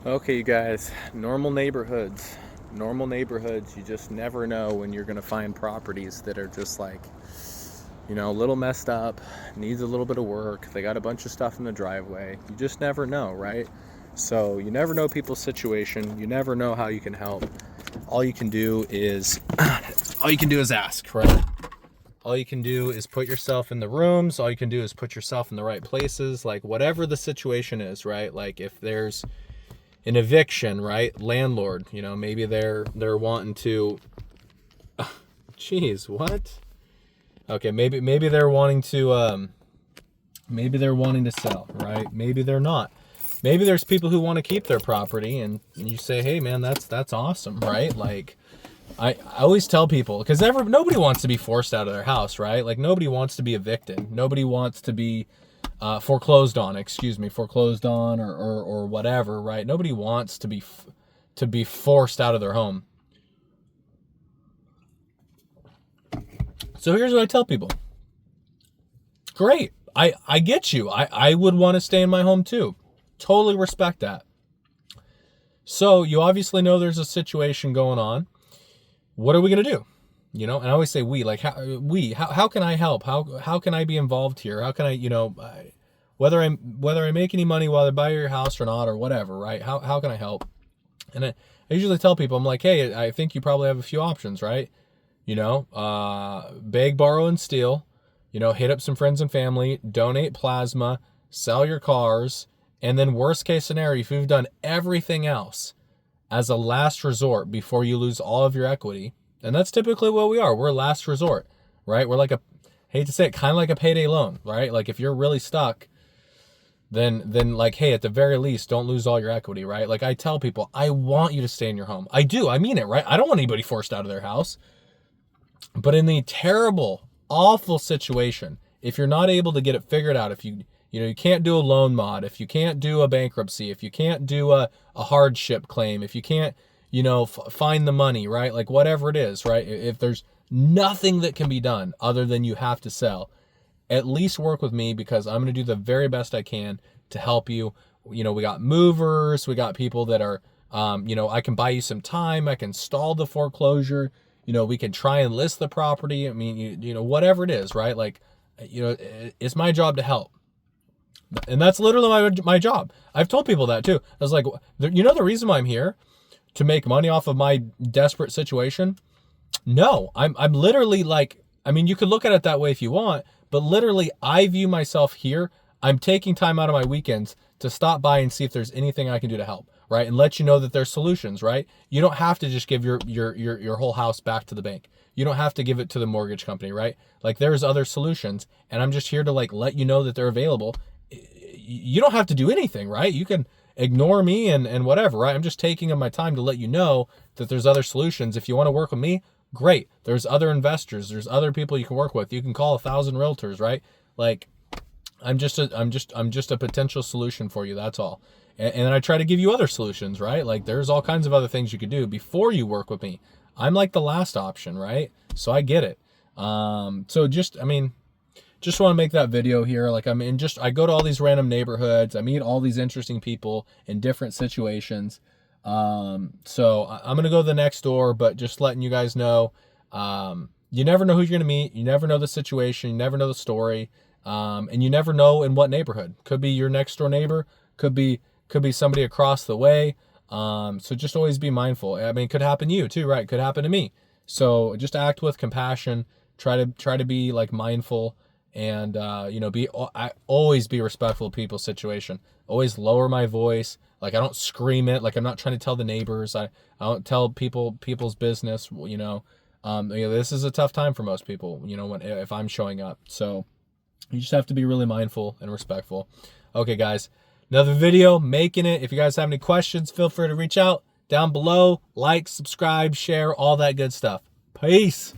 Okay, you guys, normal neighborhoods, you just never know when you're going to find properties that are just like, a little messed up, needs a little bit of work. They got a bunch of stuff in the driveway. You just never know, right? So you never know people's situation. You never know how you can help. All you can do is ask, right? All you can do is put yourself in the rooms. All you can do is put yourself in the right places. Like whatever the situation is, right? Like if there's an eviction, right? Landlord, maybe they're wanting to, geez, what? Okay, maybe they're wanting to, maybe they're wanting to sell, right? Maybe they're not. Maybe there's people who want to keep their property, and you say, hey man, that's awesome, right? Like, I always tell people, because nobody wants to be forced out of their house, right? Like nobody wants to be evicted. Nobody wants to be foreclosed on or whatever, right? Nobody wants to be forced out of their home. So here's what I tell people. Great. I get you. I would want to stay in my home too. Totally respect that. So you obviously know there's a situation going on. What are we going to do? And I always say we, like, how can I help? How can I be involved here? How can I, whether I make any money while I buy your house or not, or whatever, right? How can I help? And I usually tell people, I'm like, hey, I think you probably have a few options, right? Beg, borrow, and steal, hit up some friends and family, donate plasma, sell your cars. And then worst case scenario, if you've done everything else as a last resort before you lose all of your equity, and that's typically what we are. We're a last resort, right? We're like hate to say it, kind of like a payday loan, right? Like if you're really stuck, then like, hey, at the very least, don't lose all your equity, right? Like I tell people, I want you to stay in your home. I do. I mean it, right? I don't want anybody forced out of their house. But in the terrible, awful situation, if you're not able to get it figured out, if you can't do a loan mod, if you can't do a bankruptcy, if you can't do a hardship claim, if you can't, find the money, right? Like whatever it is, right? If there's nothing that can be done other than you have to sell, at least work with me, because I'm going to do the very best I can to help you. We got movers, we got people that are, I can buy you some time. I can stall the foreclosure. We can try and list the property. I mean, whatever it is, right? Like, it's my job to help. And that's literally my job. I've told people that too. I was like, the reason why I'm here? To make money off of my desperate situation? No, I'm literally like, I mean, you could look at it that way if you want, but literally I view myself here. I'm taking time out of my weekends to stop by and see if there's anything I can do to help, right? And let you know that there's solutions, right? You don't have to just give your whole house back to the bank. You don't have to give it to the mortgage company, right? Like there's other solutions, and I'm just here to like let you know that they're available. You don't have to do anything, right? You can ignore me and whatever, right? I'm just taking my time to let you know that there's other solutions. If you want to work with me, great. There's other investors. There's other people you can work with. You can call 1,000 realtors, right? Like I'm just a potential solution for you. That's all. And I try to give you other solutions, right? Like there's all kinds of other things you could do before you work with me. I'm like the last option, right? So I get it. Just want to make that video here. Like I go to all these random neighborhoods. I meet all these interesting people in different situations. So I'm going to go to the next door, but just letting you guys know, you never know who you're going to meet. You never know the situation. You never know the story. And you never know in what neighborhood. Could be your next door neighbor. Could be somebody across the way. So just always be mindful. I mean, it could happen to you too, right? It could happen to me. So just act with compassion. Try to be like mindful. And, I always be respectful of people's situation. Always lower my voice. Like I don't scream it. Like I'm not trying to tell the neighbors. I don't tell people's business, this is a tough time for most people, if I'm showing up. So you just have to be really mindful and respectful. Okay, guys, another video, making it. If you guys have any questions, feel free to reach out down below, like, subscribe, share, all that good stuff. Peace.